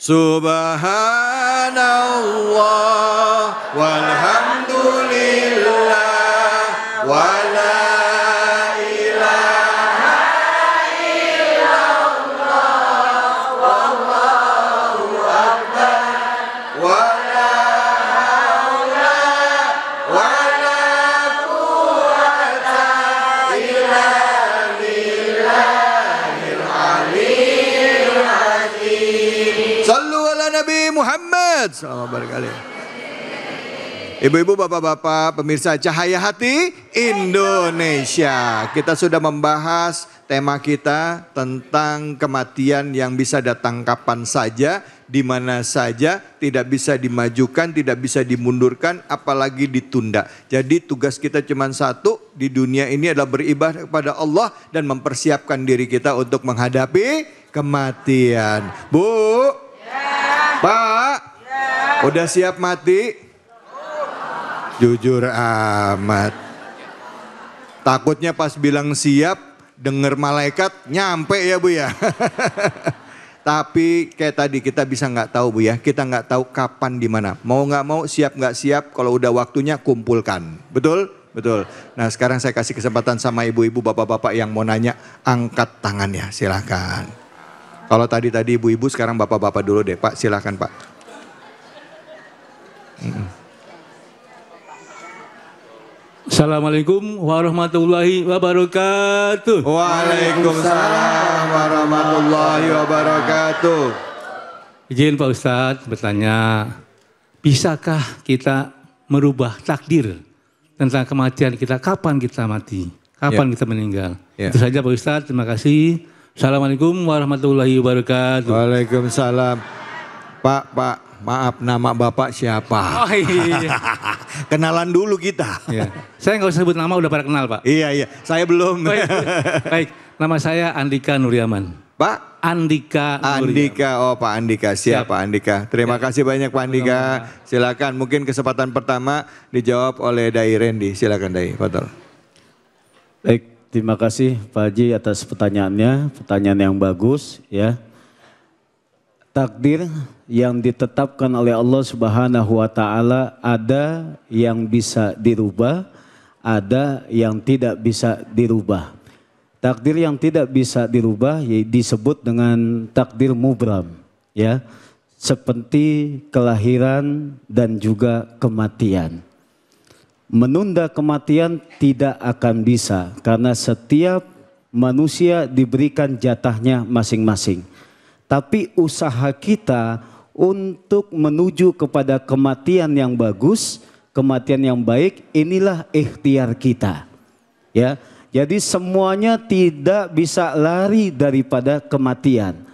Subhanallah walhamdulillah wala ilaha illallah wallahu akbar wala haula wala quwwata illa billahil aliyyil azim. Sallu ala Nabi Muhammad sallallahu alaihi wasallam. Ibu-ibu, bapak-bapak, pemirsa Cahaya Hati Indonesia. Kita sudah membahas tema kita tentang kematian yang bisa datang kapan saja, di mana saja, tidak bisa dimajukan, tidak bisa dimundurkan, apalagi ditunda. Jadi tugas kita cuma satu di dunia ini adalah beribadah kepada Allah dan mempersiapkan diri kita untuk menghadapi kematian. Bu, ya. Pak, ya. Udah siap mati? Jujur amat. Takutnya pas bilang siap, denger malaikat nyampe ya Bu ya. Tapi kayak tadi kita bisa nggak tahu Bu ya. Kita nggak tahu kapan di mana. Mau nggak mau, siap nggak siap. Kalau udah waktunya kumpulkan. Betul? Betul. Nah sekarang saya kasih kesempatan sama ibu-ibu, bapak-bapak yang mau nanya, angkat tangannya. Silahkan. Kalau tadi ibu-ibu, sekarang bapak-bapak dulu deh Pak. Silahkan Pak. Assalamualaikum warahmatullahi wabarakatuh. Waalaikumsalam warahmatullahi wabarakatuh. Izin Pak Ustadz bertanya, bisakah kita merubah takdir tentang kematian kita? Kapan kita mati? Kapan kita meninggal? Itu saja Pak Ustadz, terima kasih. Assalamualaikum warahmatullahi wabarakatuh. Waalaikumsalam. Pak, maaf, nama Bapak siapa? Oh iya. Kenalan dulu kita. Iya. Saya nggak usah sebut nama, udah pada kenal Pak. Iya, saya belum. Baik, nama saya Andika Nuryaman. Pak? Andika, oh Pak Andika, siap Pak Andika. Terima kasih banyak Pak Andika. Silakan, mungkin kesempatan pertama dijawab oleh Dai Randy. Silakan Dai, betul. Baik, terima kasih Pak Haji atas pertanyaannya, pertanyaan yang bagus ya. Takdir yang ditetapkan oleh Allah Subhanahu wa taala ada yang bisa dirubah, ada yang tidak bisa dirubah. Takdir yang tidak bisa dirubah disebut dengan takdir mubram ya. Seperti kelahiran dan juga kematian. Menunda kematian tidak akan bisa karena setiap manusia diberikan jatahnya masing-masing. Tapi usaha kita untuk menuju kepada kematian yang bagus, kematian yang baik, inilah ikhtiar kita. Ya, jadi semuanya tidak bisa lari daripada kematian.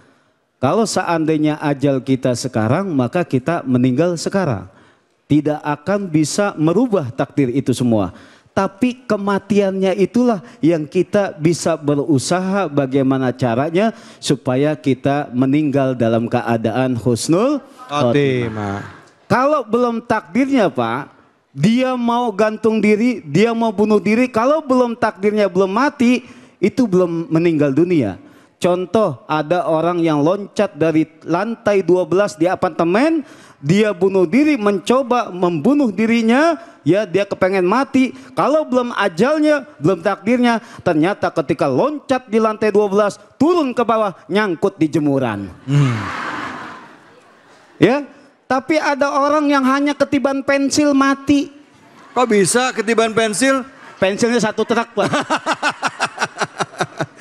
Kalau seandainya ajal kita sekarang, maka kita meninggal sekarang. Tidak akan bisa merubah takdir itu semua. Tapi kematiannya itulah yang kita bisa berusaha bagaimana caranya supaya kita meninggal dalam keadaan husnul khotimah. Kalau belum takdirnya Pak, dia mau gantung diri, dia mau bunuh diri, kalau belum takdirnya belum mati, itu belum meninggal dunia. Contoh, ada orang yang loncat dari lantai 12 di apartemen, dia bunuh diri, mencoba membunuh dirinya, ya dia kepengen mati. Kalau belum ajalnya, belum takdirnya, ternyata ketika loncat di lantai 12, turun ke bawah, nyangkut di jemuran. Ya, tapi ada orang yang hanya ketiban pensil mati. Kok bisa ketiban pensil? Pensilnya satu truk Pak.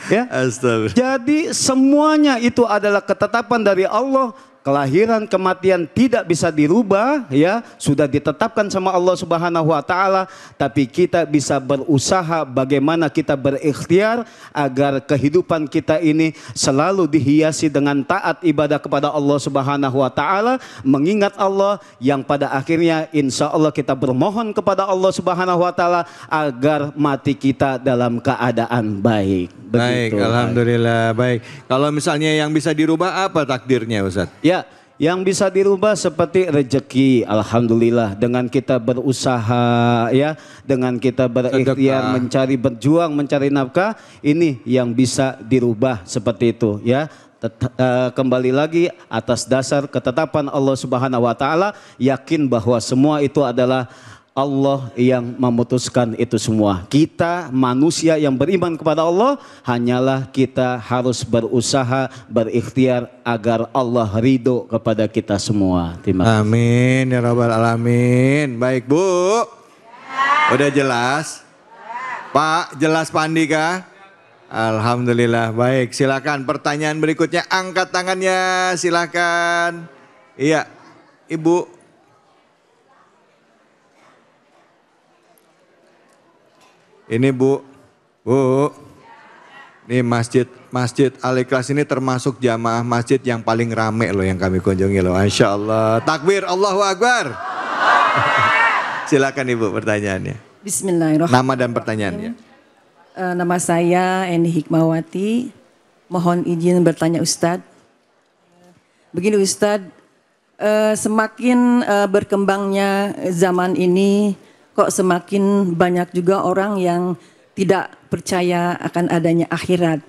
Ya. Astaga. Jadi semuanya itu adalah ketetapan dari Allah. Kelahiran, kematian tidak bisa dirubah, ya sudah ditetapkan sama Allah Subhanahu wa taala, tapi kita bisa berusaha bagaimana kita berikhtiar agar kehidupan kita ini selalu dihiasi dengan taat ibadah kepada Allah Subhanahu wa taala, mengingat Allah yang pada akhirnya insya Allah kita bermohon kepada Allah Subhanahu wa taala agar mati kita dalam keadaan baik. Baik, alhamdulillah. Baik. Kalau misalnya yang bisa dirubah apa takdirnya Ustaz? Ya, yang bisa dirubah seperti rezeki, alhamdulillah, dengan kita berusaha ya, dengan kita berikhtiar berjuang mencari nafkah, ini yang bisa dirubah seperti itu ya. kembali lagi atas dasar ketetapan Allah Subhanahu wa taala, yakin bahwa semua itu adalah Allah yang memutuskan itu semua. Kita manusia yang beriman kepada Allah, hanyalah kita harus berusaha, berikhtiar agar Allah ridho kepada kita semua. Terima kasih. Amin ya rabbal alamin. Baik Bu, udah jelas? Pak, jelas Pak Andika? Alhamdulillah. Baik, silakan pertanyaan berikutnya, angkat tangannya, silakan. Iya, Ibu. Ini Bu, ini masjid Al-Ikhlas ini termasuk jamaah masjid yang paling rame loh yang kami kunjungi loh. Masya Allah, takbir, Allahu Akbar. Silakan Ibu pertanyaannya. Bismillahirrahmanirrahim. Nama dan pertanyaannya. Nama saya Eni Hikmawati. Mohon izin bertanya Ustadz. Begini Ustadz, semakin berkembangnya zaman ini, kok semakin banyak juga orang yang tidak percaya akan adanya akhirat.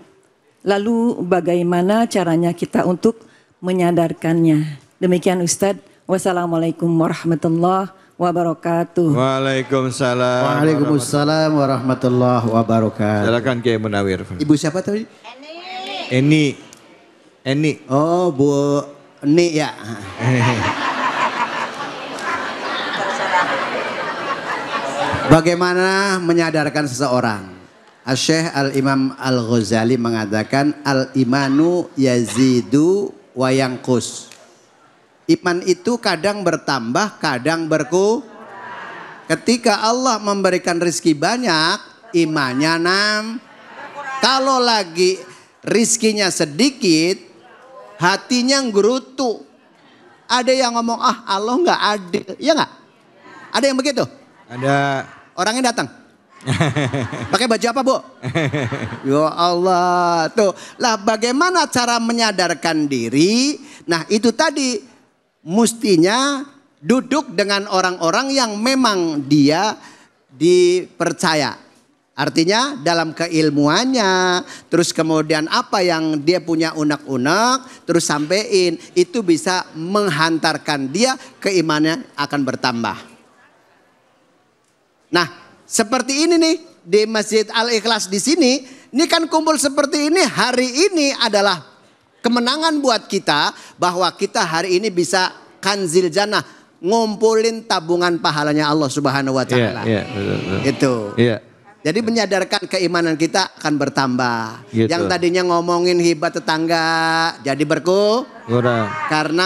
Lalu bagaimana caranya kita untuk menyadarkannya? Demikian Ustadz. Wassalamualaikum warahmatullahi wabarakatuh. Waalaikumsalam. Waalaikumsalam warahmatullahi wabarakatuh. Silakan Kiai Munawir. Ibu siapa tadi? Eni. Oh, Bu Eni ya. Bagaimana menyadarkan seseorang? Syekh Al-Imam Al-Ghazali mengatakan al-imanu yazidu wa yanqus. Iman itu kadang bertambah, kadang berkurang. Ketika Allah memberikan rezeki banyak, imannya kalau lagi rizkinya sedikit, hatinya nggerutu. Ada yang ngomong, ah Allah nggak adil, ya nggak? Ada yang begitu? Ada. Orangnya datang. Pakai baju apa Bu? Ya Allah. Tuh, lah bagaimana cara menyadarkan diri? Nah itu tadi, mestinya duduk dengan orang-orang yang memang dia dipercaya. Artinya dalam keilmuannya, terus kemudian apa yang dia punya unek-unek, terus sampein, itu bisa menghantarkan dia, keimanannya akan bertambah. Nah, seperti ini nih di Masjid Al-Ikhlas di sini, ini kan kumpul seperti ini, hari ini adalah kemenangan buat kita bahwa kita hari ini bisa kanzil jannah, ngumpulin tabungan pahalanya Allah Subhanahu wa taala. Iya, betul. Itu. Iya. Jadi menyadarkan keimanan kita akan bertambah. Gitu. Yang tadinya ngomongin hibah tetangga jadi Kurang. karena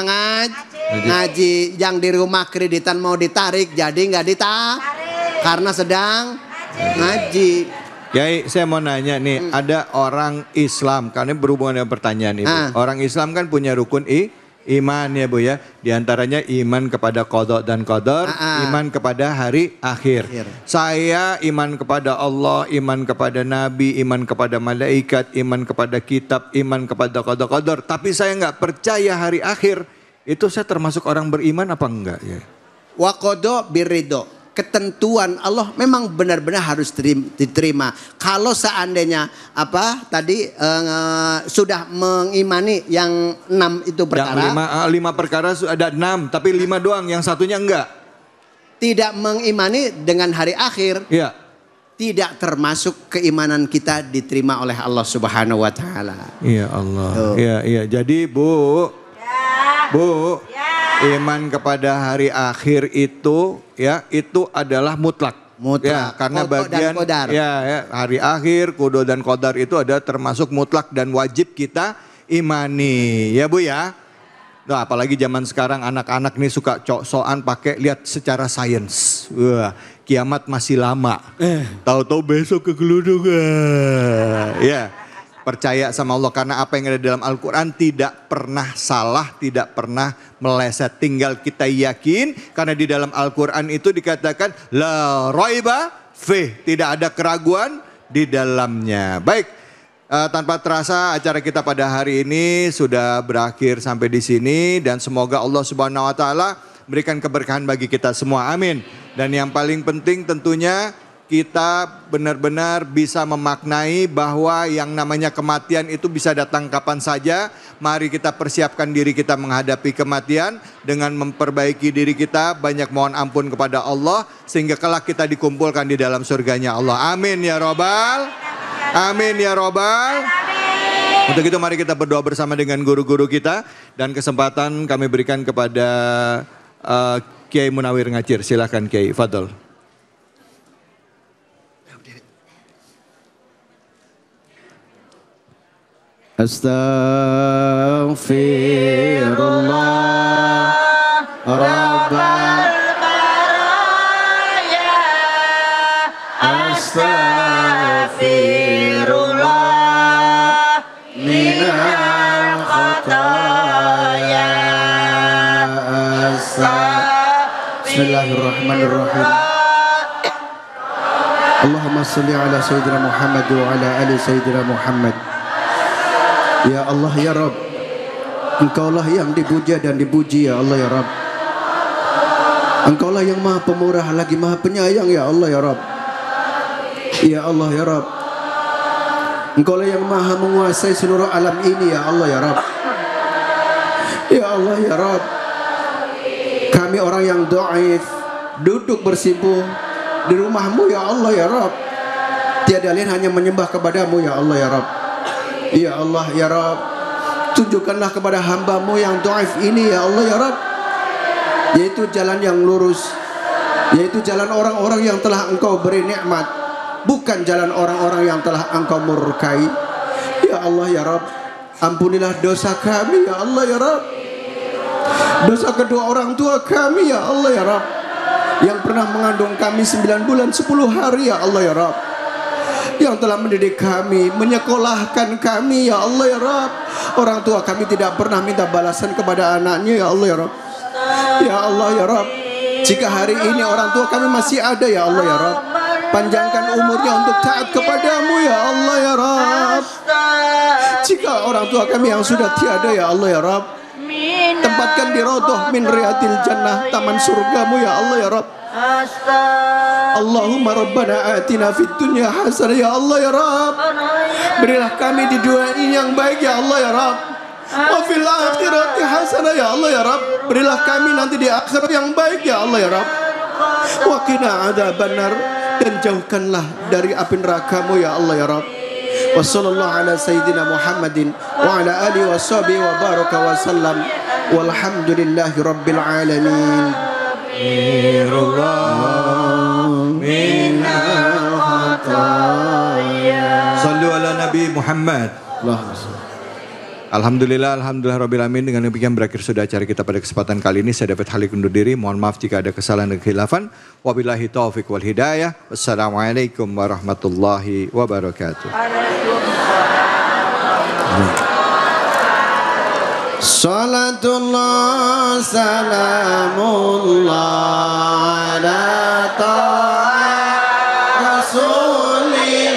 ngaji. Yang di rumah kreditan mau ditarik jadi nggak ditarik. Karena sedang ngaji. Kiai, saya mau nanya nih, ada orang Islam, karena berhubungan dengan pertanyaan Ibu. Orang Islam kan punya rukun iman ya Bu ya. Di antaranya iman kepada qada dan qadar, iman kepada hari akhir. Saya iman kepada Allah, iman kepada Nabi, iman kepada malaikat, iman kepada kitab, iman kepada qada qadar. Tapi saya nggak percaya hari akhir. Itu saya termasuk orang beriman apa enggak ya? Wa qada birridho. Ketentuan Allah memang benar-benar harus diterima. Kalau seandainya sudah mengimani yang 6 itu perkara. Yang 5 perkara ada 6, tapi 5 doang, yang satunya enggak. Tidak mengimani dengan hari akhir. Iya. Tidak termasuk keimanan kita diterima oleh Allah Subhanahu wa taala. Iya Allah. Iya. Jadi Bu. Iman kepada hari akhir itu ya, itu adalah mutlak. Ya, karena bagian ya, hari akhir, qada dan qadar itu ada termasuk mutlak dan wajib kita imani. Ya Bu ya. Nah, apalagi zaman sekarang anak-anak nih suka sok-sokan pakai lihat secara sains. Wah, kiamat masih lama. Tahu-tahu besok kegeludungan. Ya. Percaya sama Allah karena apa yang ada dalam Al-Quran tidak pernah salah, tidak pernah meleset. Tinggal kita yakin karena di dalam Al-Quran itu dikatakan la raiba fih, tidak ada keraguan di dalamnya. Baik, tanpa terasa acara kita pada hari ini sudah berakhir sampai di sini dan semoga Allah Subhanahu wa taala berikan keberkahan bagi kita semua. Amin. Dan yang paling penting tentunya kita benar-benar bisa memaknai bahwa yang namanya kematian itu bisa datang kapan saja. Mari kita persiapkan diri kita menghadapi kematian dengan memperbaiki diri kita, banyak mohon ampun kepada Allah, sehingga kelak kita dikumpulkan di dalam surganya Allah. Amin ya robbal, amin ya robbal. Untuk itu mari kita berdoa bersama dengan guru-guru kita, dan kesempatan kami berikan kepada Kiai Munawir Ngacir. Silakan Kiai, fadhol. Astaghfirullah Rabbal baraya. Astaghfirullah minal khataya. Bismillahirrahmanirrahim. Allahumma salli ala Sayyidina Muhammad wa ala ali Sayyidina Muhammad. Ya Allah ya Rabb, Engkaulah yang dipuja dan dipuji ya Allah ya Rabb. Engkaulah yang maha pemurah lagi maha penyayang ya Allah ya Rabb. Ya Allah ya Rabb, Engkaulah yang maha menguasai seluruh alam ini ya Allah ya Rabb. Ya Allah ya Rabb, kami orang yang dhaif duduk bersimpuh di rumah-Mu ya Allah ya Rabb. Tiada lain hanya menyembah kepadamu ya Allah ya Rabb. Ya Allah ya Rabb, tunjukkanlah kepada hamba-Mu yang dhaif ini ya Allah ya Rabb, yaitu jalan yang lurus, yaitu jalan orang-orang yang telah Engkau beri nikmat, bukan jalan orang-orang yang telah Engkau murkai. Ya Allah ya Rabb, ampunilah dosa kami ya Allah ya Rabb, dosa kedua orang tua kami ya Allah ya Rabb, yang pernah mengandung kami 9 bulan 10 hari ya Allah ya Rabb, yang telah mendidik kami, menyekolahkan kami ya Allah ya Rabb. Orang tua kami tidak pernah minta balasan kepada anaknya ya Allah ya Rabb. Ya Allah ya Rabb, jika hari ini orang tua kami masih ada ya Allah ya Rabb, panjangkan umurnya untuk taat kepadamu ya Allah ya Rabb. Jika orang tua kami yang sudah tiada ya Allah ya Rabb, tempatkan di raudhah min riyadil jannah, taman surgamu ya Allah ya Rabb. Allahumma rabbana atina fid dunya hasanah ya Allah ya Rabb. Berilah kami di dunia ini yang baik ya Allah ya Rabb. Wa fil akhirati hasanah ya Allah ya Rabb. Berilah kami nanti di akhirat yang baik ya Allah ya Rabb. Wa qina adzabannar, dan jauhkanlah dari api neraka-Mu ya Allah ya Rabb. Wa sallallahu ala sayyidina Muhammadin wa ala alihi wa sahbihi wa baraka wa sallam. Walhamdulillahi rabbil alamin. Sallu ala Nabi Muhammad. Alhamdulillah, alhamdulillah rabbil alamin. Dengan demikian berakhir sudah acara kita pada kesempatan kali ini. Saya David Halik undur diri. Mohon maaf jika ada kesalahan dan kekhilafan. Wabillahi taufiq wal hidayah. Wassalamualaikum warahmatullahi wabarakatuh. Salatullah salamullah ala ta'a Rasulillah.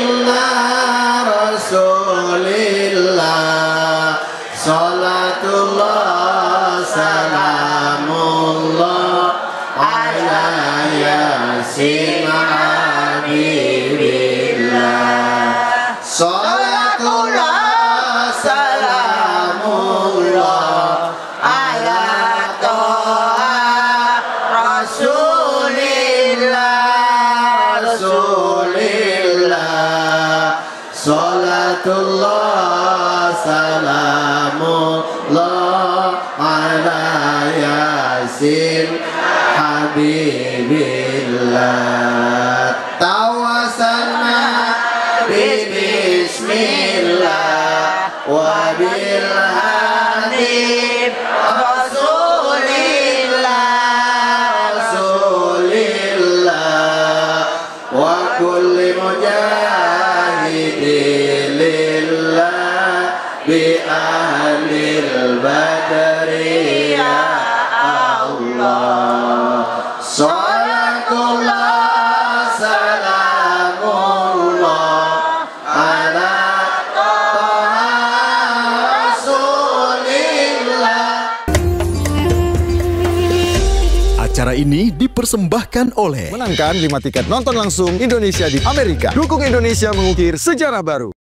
Salatullah salamullah ala yasin habibillah. Salatullah salamullah ala ta'a Rasulillah. Salatullah salamullah ala yasin habibillah. Tawasalna bismillah wa bil hadib Rasulillah wa kulli mujahidin lillah bi ahlil badri ya Allah. Salatullah ini dipersembahkan oleh Menangkan 5 tiket nonton langsung Indonesia di Amerika. Dukung Indonesia mengukir sejarah baru.